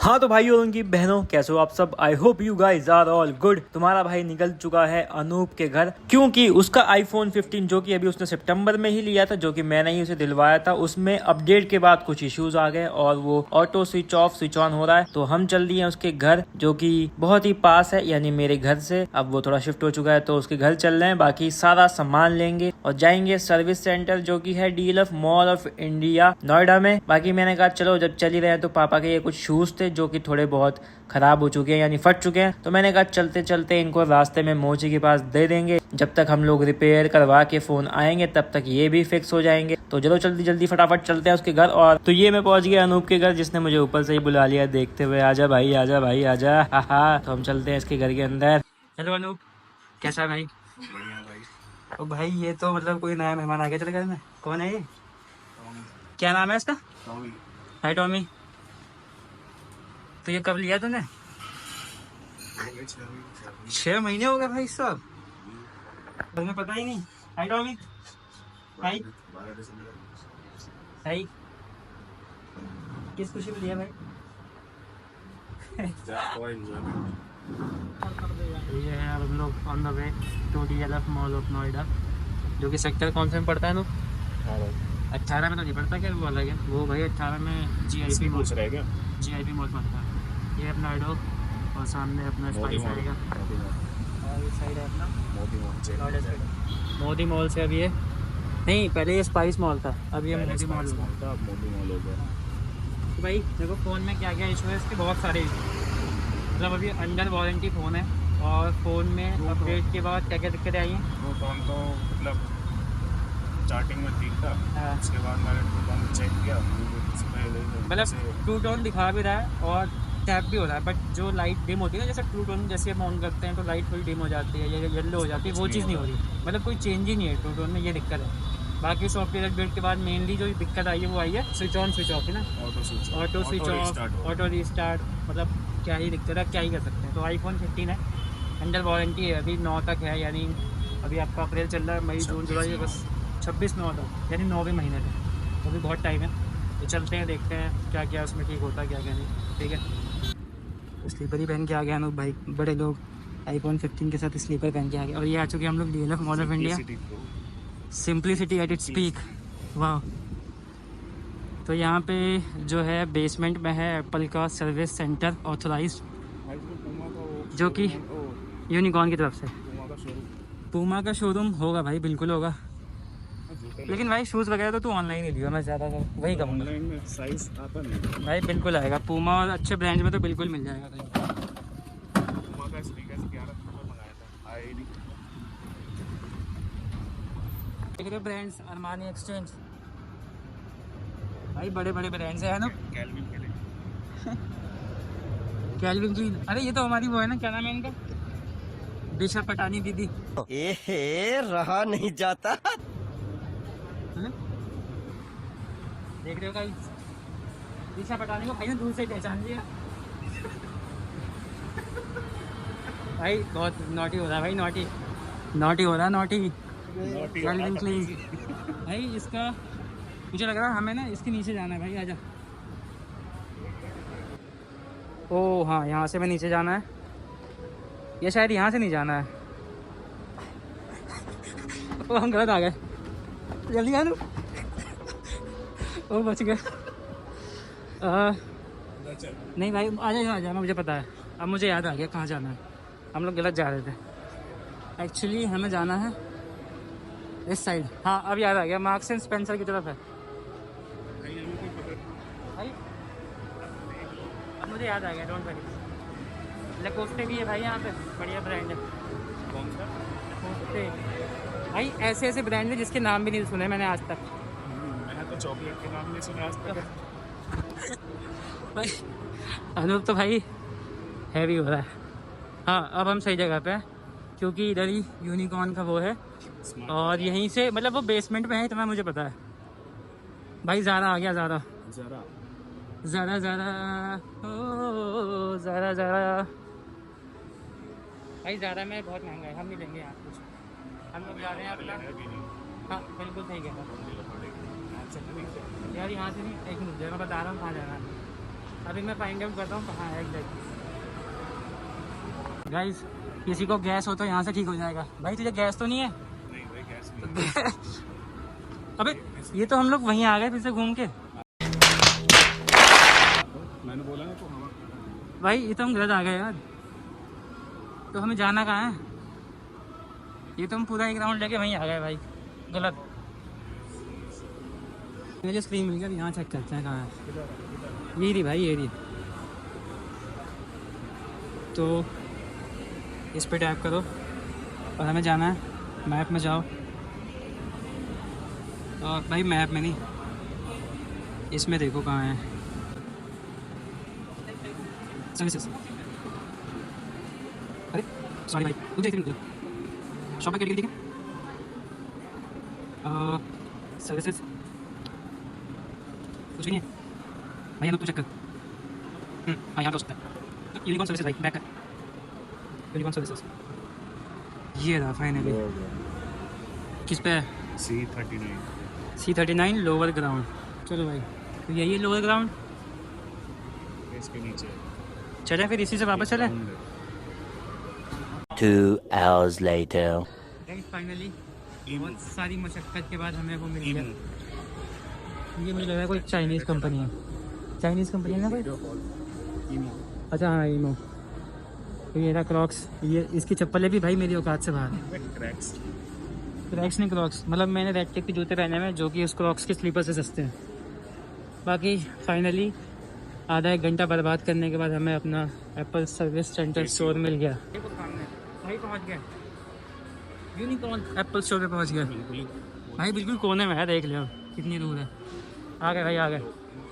हाँ तो भाई और उनकी बहनों कैसे हो आप सब। I hope you guys are all good. तुम्हारा भाई निकल चुका है अनूप के घर, क्योंकि उसका आईफोन 15 जो कि अभी उसने सितंबर में ही लिया था, जो कि मैंने ही उसे दिलवाया था, उसमें अपडेट के बाद कुछ इश्यूज आ गए और वो auto switch off switch on हो रहा है। तो हम चल दिए उसके घर, जो कि बहुत ही पास है, यानी मेरे घर से। अब वो थोड़ा शिफ्ट हो चुका है तो उसके घर चल रहे हैं, बाकी सारा सामान लेंगे और जाएंगे सर्विस सेंटर जो कि है DLF mall of India Noida में। बाकी मैंने कहा चलो जब चल ही रहे हैं तो पापा के ये कुछ शूज थे जो कि थोड़े बहुत खराब हो चुके हैं, यानी फट चुके हैं, तो मैंने कहा चलते चलते इनको रास्ते में मोची के पास दे देंगे। जब तक हम लोग रिपेयर करवा के फोन आएंगे तब तक ये भी फिक्स हो जाएंगे। तो चलो जल्दी जल्दी फटाफट चलते हैं उसके घर। और तो ये मैं पहुंच गया अनूप के घर, जिसने मुझे ऊपर से ही बुला लिया देखते हुए, आजा भाई आजा भाई आजा। हा तो हम चलते हैं इसके घर के अंदर। हेलो अनूप, कैसा है भाई? बढ़िया भाई। तो भाई ये तो मतलब कोई नया मेहमान आ गया चले घर में। कौन है ये? क्या नाम है इसका? टॉमी। हाय टॉमी। तो ये कब लिया तूने? 6 महीने हो गए भाई सब, तुम्हें पता ही नहीं। हाय टॉमी। हाय हाय। किस खुशी में लिया भाई? ये है अब हम लोग on the way to DLF mall of Noida, जो कि सेक्टर कौन से में पड़ता है ना? 18 में तो नहीं पड़ता क्या? वो अलग है वो भाई। 18 में जीआईपी मॉल रहेगा। जीआईपी मॉल पड़ता है। ये अपना एडोब और सामने अपना स्पाइस आएगा और इस साइड है अपना मोदी मॉल से। अब ये नहीं, पहले ये स्पाइस मॉल था, अब ये मोदी मॉल हो गया। तो भाई देखो फ़ोन में क्या क्या इशू है इसके, बहुत सारे इशू। मतलब अभी अंडर वारंटी फ़ोन है और फ़ोन में अपडेट के बाद क्या क्या दिक्कतें आई हैं? वो फ़ोन तो मतलब स्टार्टिंग में ठीक था, हाँ। उसके बाद मैंने फ़ोन चेक किया, मतलब ट्रू टोन दिखा भी रहा है और टैप भी हो रहा है, बट जो लाइट डिम होती है ना, जैसे ट्रू टोन जैसे हम ऑन करते हैं तो लाइट थोड़ी डिम हो जाती है या येलो हो जाती है, वो चीज़ नहीं हो रही। मतलब कोई चेंज ही नहीं है ट्रू टोन में, ये दिक्कत है। बाकी सॉफ्टवेयर अपडेट के बाद मेनली जो दिक्कत आई है वो आई है स्विच ऑन स्विच ऑफ है ना, auto switch off auto restart. मतलब क्या ही दिक्कत है, क्या ही कर सकते हैं। तो आईफोन 15 है, अंडर वारंटी है, अभी 9 तक है, यानी अभी आपका अप्रैल चल रहा है, मई जून जुलाई बस 26/9 तक, यानी 9वें महीने तक, तो अभी बहुत टाइम है। तो चलते हैं देखते हैं क्या क्या उसमें ठीक होता है क्या क्या नहीं। ठीक है, तो स्लीपर ही पहन के आ गए अनूप भाई। बड़े लोग आईफोन 15 के साथ स्लीपर पहन के आ गए। और ये आ चुके हम लोग DLF mall of India, simplicity at its peak. वाह। तो यहाँ पे जो है बेसमेंट में है एप्पल का सर्विस सेंटर ऑथराइज, जो कि यूनिकॉर्न की तरफ से। पूमा का शोरूम होगा भाई, बिल्कुल होगा। लेकिन भाई शूज़ वगैरह तो तू ऑनलाइन ही लियो, मैं ज़्यादा वही कहूँगा। ऑनलाइन में साइज आता नहीं। भाई बिल्कुल आएगा, पूमा और अच्छे ब्रांड में तो बिल्कुल मिल जाएगा भाई। पूमा का स्पीकर 11 नंबर मंगाया था, आया ही नहीं। देख रहे ब्रांड्स, अरमानी एक्सचेंज, भाई बड़े बड़े ब्रांड्स हैं ना। कैल्विन के लिए कैल्विन की, अरे ये तो हमारी वो है ना, क्या नाम है इनका, दिशा पटानी दीदी। रहा नहीं जाता। देख रहे हो गाइस, दिशा पटानी को भाई ने दूर से पहचान लिया। भाई बहुत नॉटी हो रहा है भाई, नॉटी हो रहा है, नॉटी। कैल्विन क्लीन भाई, इसका मुझे लग रहा है हमें ना इसके नीचे जाना है भाई, आजा। ओ हाँ, यहाँ से मैं नीचे जाना है, ये शायद यहाँ से नहीं जाना है। ओ हम गलत आ गए, जल्दी आ। ओ बच गए। नहीं भाई आ जाना, मुझे पता है, अब मुझे याद आ गया कहाँ जाना है। हम लोग गलत जा रहे थे एक्चुअली, हमें जाना है इस साइड। हाँ अब याद आ गया, मार्क्स एंड स्पेंसर की तरफ है भाई। अब मुझे याद आ गया, डोंट वरी। लकोस्टे भी है भाई यहाँ पे, बढ़िया ब्रांड है। कौन सा? लकोस्टे भाई, ऐसे ऐसे ब्रांड है जिसके नाम भी नहीं सुने मैंने आज तक। मैंने तो चॉकलेट के नाम नहीं सुना आज तक। भाई अनूप तो भाई हैवी हो रहा है। हाँ अब हम सही जगह पे हैं, क्योंकि इधर ही यूनिकॉर्न का वो है और यहीं से, मतलब वो बेसमेंट में है इतना मुझे पता है। भाई ज़ारा आ गया, ज़ारा ओ ज़ारा भाई। ज़ारा में बहुत महंगा है, हम नहीं लेंगे यहाँ कुछ, हम लोग जा रहे हैं अपना। हाँ बिल्कुल सही कह रहा यार, यहाँ से नहीं, एक मिनट मैं बता रहा हूँ कहाँ जाना है। अभी मैं फाइंड आउट करता हूँ कहाँ है एग्जैक्ट। गाइस किसी को गैस हो तो यहाँ से ठीक हो जाएगा। भाई तुझे गैस तो नहीं है? नहीं भाई गैस नहीं। अबे ये तो हम लोग वहीं आ गए फिर से घूम के। मैंने बोला ना तो हवा। भाई ये तो हम गलत आ गए यार। तो हमें जाना कहाँ है? ये तो हम पूरा एक राउंड लेके वहीं आ गए भाई। गलत। मुझे स्क्रीन मिल गया, यहाँ चेक करते हैं कहाँ है। ये रही भाई, ये रही। तो इस पे टैप करो और हमें जाना है। मैप में जाओ और भाई मैप में नहीं, इसमें देखो कहाँ है सर्विसेज। अरे सॉरी भाई, मुझे इतनी शॉप पे ठीक है। सर्विसेज कुछ भी नहीं है भाई, यहाँ तो चेक कर। हाँ यहाँ तो सकता है। यूनिकॉर्न सर्विसेज भाई, बैक कर यूनिकॉर्न सर्विसेज। ये रहा फाइनली। किस पे है? C39 lower ground. चलो भाई तो यही है लोअर ग्राउंड। इसके नीचे चले फिर इसी से वापस चले। 2 hours later. फाइनली बहुत सारी मशक्क़त के बाद हमें वो मिल गया। ये मुझे लग रहा है कोई चाइनीज़ कंपनी है। चाइनीज़ कंपनी है ना कोई? अच्छा हाँ ईमो। तो ये रहा क्रॉक्स। ये इसकी चप्पलें भी भाई मेरी औकात से बाहर है। क्रैक्स नहीं क्रॉक्स, मतलब मैंने रेड टेप के जूते पहने हुए हैं जो कि उस क्रॉक्स के स्लीपर से सस्ते हैं। बाकी फाइनली आधा एक घंटा बर्बाद करने के बाद हमें अपना एप्पल सर्विस सेंटर स्टोर मिल गया। भाई पहुंच गए यूनिकॉर्न एप्पल स्टोर पे पहुंच गए भाई। बिल्कुल कोने में है, देख लियो कितनी दूर है। आ गए भाई, आ गए।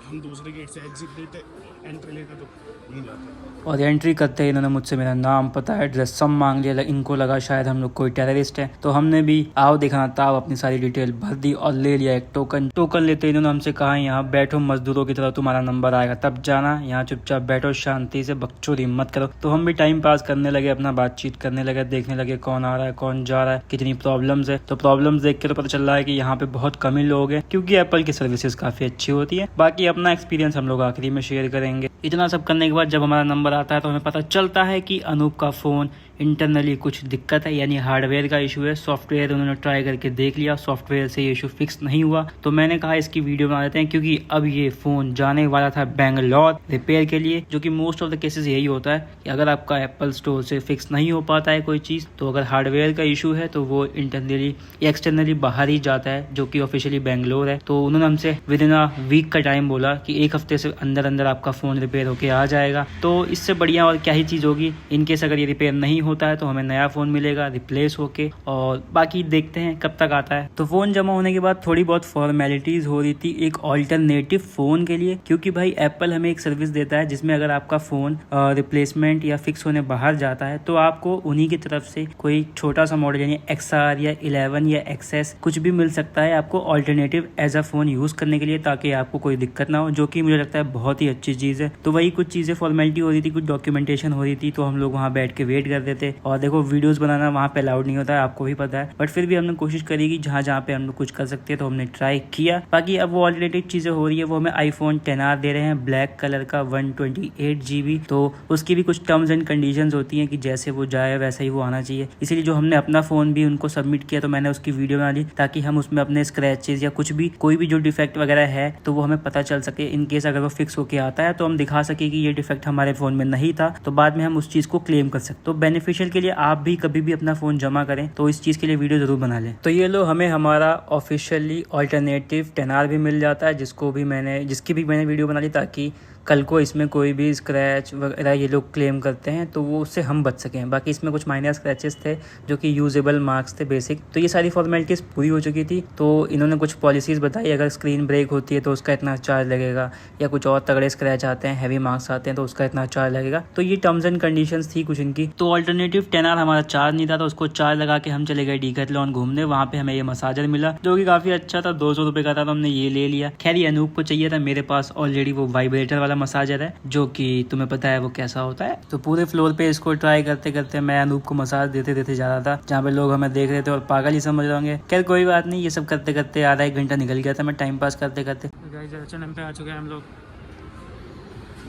हम दूसरे गेट से एग्जिट देते, एंट्री लेते तो नहीं जाते। और एंट्री करते ही इन्होंने मुझसे मेरा नाम, पता, एड्रेस सब मांग लिया। इनको लगा शायद हम लोग कोई टेररिस्ट है, तो हमने भी आओ दिखाना ताव अपनी सारी डिटेल भर दी और ले लिया एक टोकन। टोकन लेते इन्होंने हमसे कहा यहाँ बैठो, मजदूरों की तरह तुम्हारा नंबर आएगा तब जाना, यहाँ चुपचाप बैठो, शांति से बकचोदी मत करो। तो हम भी टाइम पास करने लगे, अपना बातचीत करने लगे, देखने लगे कौन आ रहा है कौन जा रहा है, कितनी प्रॉब्लम्स है। तो प्रॉब्लम्स देख के तो पता चल रहा है कि यहाँ पे बहुत कम ही लोग हैं, क्योंकि एप्पल की सर्विसेज काफी अच्छी होती है। बाकी अपना एक्सपीरियंस हम लोग आखिरी में शेयर करेंगे। इतना सब करने के बाद जब हमारा नंबर आता है तो हमें पता चलता है कि अनूप का फ़ोन इंटरनली कुछ दिक्कत है, यानी हार्डवेयर का इशू है। सॉफ्टवेयर उन्होंने ट्राई करके देख लिया, सॉफ्टवेयर से ये इशू फिक्स नहीं हुआ। तो मैंने कहा इसकी वीडियो बना देते हैं, क्योंकि अब ये फ़ोन जाने वाला था बेंगलोर रिपेयर के लिए, जो कि मोस्ट ऑफ द केसेस यही होता है कि अगर आपका एप्पल स्टोर से फिक्स नहीं हो पाता है कोई चीज़, तो अगर हार्डवेयर का इशू है तो वो इंटरनली या एक्सटर्नली बाहर ही जाता है, जो कि ऑफिशियली बेंगलोर है। तो उन्होंने हमसे विद इन अ वीक का टाइम बोला कि एक हफ्ते से अंदर अंदर आपका फ़ोन रिपेयर होके आ जाएगा। तो इससे बढ़िया और क्या ही चीज़ होगी। इनकेस अगर ये रिपेयर नहीं होता है तो हमें नया फ़ोन मिलेगा रिप्लेस होके, और बाकी देखते हैं कब तक आता है। तो फ़ोन जमा होने के बाद थोड़ी बहुत फॉर्मेलिटीज़ हो रही थी एक ऑल्टरनेटिव फ़ोन के लिए, क्योंकि भाई एप्पल हमें एक सर्विस देता है जिसमें अगर आपका फ़ोन रिप्लेसमेंट या फिक्स होने बाहर जाता है तो आपको उन्हीं की तरफ से कोई छोटा सा मॉडल यानी XR या 11 या XS कुछ भी मिल सकता है आपको alternative as a phone use करने के लिए, ताकि आपको कोई दिक्कत ना हो, जो कि मुझे लगता है बहुत ही अच्छी चीज़ है। तो वही कुछ चीज़ें फॉर्मेलिटी हो रही थी, कुछ डॉक्यूमेंटेशन हो रही थी, तो हम लोग वहाँ बैठ के वेट करते थे। और देखो वीडियोस बनाना वहाँ पे अलाउड नहीं होता है, आपको भी पता है, बट फिर भी हमने कोशिश करी कि जहाँ जहाँ पे हम लोग कुछ कर सकते हैं तो हमने ट्राई किया। बाकी अब वो ऑल्टरनेटिव चीज़ें हो रही है, वो हमें iPhone XR दे रहे हैं ब्लैक कलर का 128 GB। तो उसकी भी कुछ टर्म्स एंड कंडीशंस होती हैं कि जैसे वो जाए वैसा ही वो आना चाहिए। इसीलिए जो हमने अपना फ़ोन भी उनको सबमिट किया तो मैंने उसकी वीडियो बना ली, ताकि हम उसमें अपने स्क्रैचेज या कुछ भी कोई भी जो डिफेक्ट वगैरह है तो वो हमें पता चल सके। इन केस अगर वो फिक्स होके आता है तो हम दिखा सके कि ये डिफेक्ट हमारे फ़ोन में नहीं था, तो बाद में हम उस चीज़ को क्लेम कर सकते। तो बेनिफिशियल के लिए आप भी कभी भी अपना फ़ोन जमा करें तो इस चीज़ के लिए वीडियो ज़रूर बना लें। तो ये लो हमें हमारा ऑफिशियली ऑल्टरनेटिव XR भी मिल जाता है, जिसकी भी मैंने वीडियो बना ली, ताकि कल को इसमें कोई भी स्क्रैच वगैरह ये लोग क्लेम करते हैं तो वो उससे हम बच सकें। बाकी इसमें कुछ माइनर स्क्रैचेस थे जो कि यूजेबल मार्क्स थे बेसिक। तो ये सारी फॉर्मेलिटीज़ पूरी हो चुकी थी। तो इन्होंने कुछ पॉलिसीज़ बताई, अगर स्क्रीन ब्रेक होती है तो उसका इतना चार्ज लगेगा, या कुछ और तगड़े स्क्रैच आते हैं, हैवी मार्क्स आते हैं तो उसका इतना चार्ज लगेगा। तो ये टर्म्स एंड कंडीशंस थी कुछ इनकी। तो ऑल्टरनेटिव XR हमारा चार्ज नहीं था, तो उसको चार्ज लगा के हम चले गए डीकैथलॉन घूमने। वहाँ पे हमें ये मसाजर मिला जो कि काफ़ी अच्छा था, 200 रुपये का था, तो हमने ये ले लिया। खैर ये अनूप को चाहिए था, मेरे पास ऑलरेडी वो वाइब्रेटर वाला मसाजर है जो कि तुम्हें पता है वो कैसा होता है। तो पूरे फ्लोर पे इसको ट्राई करते करते मैं अनूप को मसाज देते जा रहा था, जहाँ पे लोग हमें देख रहे थे और पागल ही समझ रहे होंगे। खैर कोई बात नहीं, ये सब करते करते आधा एक घंटा निकल गया था मैं टाइम पास करते करते। H&M पे आ चुके हैं हम लोग।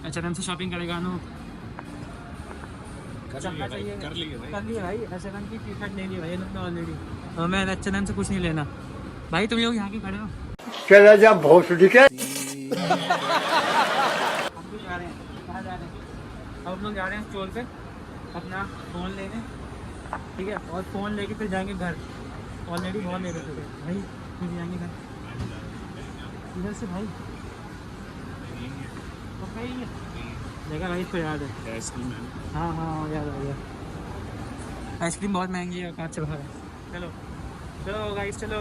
H&M से शॉपिंग करेगा अनूप। कर चलना लिए भाई, चाहिए। कर लिए भाई। कर लिए भाई, H&M की टी शर्ट ले ली भाई इन्होंने ऑलरेडी। और मैं H&M से कुछ नहीं लेना भाई, तुम लोग यहाँ के खड़े हो। चला जा भोसड़ी के। हम लोग जा रहे हैं, कहाँ जा रहे हैं? अब हम लोग जा रहे हैं स्टोर पे अपना फ़ोन लेने, ठीक है, और फ़ोन लेके फिर जाएंगे घर। ऑलरेडी बहुत ले रहे थे भाई, फिर जाएंगे घर इधर से भाई। तो भाई देखा भाई, इसको याद है। आइसक्रीम है। हाँ हाँ याद आ गया। आइसक्रीम बहुत महंगी है, कांच से बाहर है। चलो चलो गाइस चलो।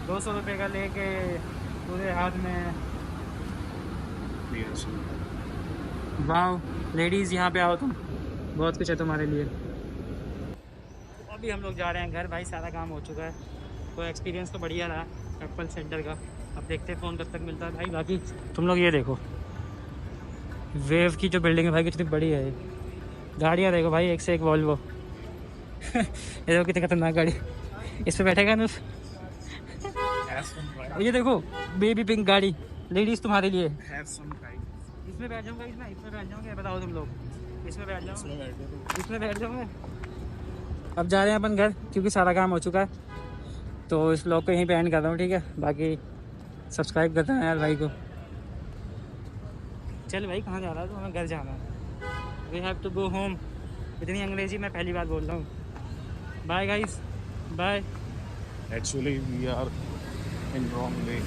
200 रुपये का लेके पूरे हाथ में। वाह लेडीज़ यहाँ पे आओ तुम, बहुत कुछ है तुम्हारे लिए। अभी हम लोग जा रहे हैं घर भाई, सारा काम हो चुका है। तो एक्सपीरियंस तो बढ़िया रहा एप्पल सेंटर का। अब देखते हैं फ़ोन कब तक मिलता है भाई। बाकी तुम लोग ये देखो, वेव की जो बिल्डिंग है भाई कितनी बड़ी है ये। गाड़ियाँ देखो भाई, एक से एक वॉल्वो। ये देखो कितनी खतरनाक गाड़ी, इस पर बैठेगा ना। ये देखो बेबी पिंक गाड़ी, लेडीज़ तुम्हारे लिए। इसमें बैठ जाऊँगा, इसमें बैठ जाऊँगा, बताओ तुम लोग। इसमें बैठ जाऊँगा, इसमें बैठ जाऊँगा। अब जा रहे हैं अपन घर, क्योंकि सारा काम हो चुका है। तो इस व्लॉग को यहीं पे एंड कर रहा हूँ, ठीक है। बाकी सब्सक्राइब करते हैं यार भाई को। चल भाई कहाँ जा रहा है तो? हमें घर जाना है। We have to go home. इतनी अंग्रेज़ी मैं पहली बार बोल रहा हूँ। Bye guys, bye. Actually, we are in wrong way.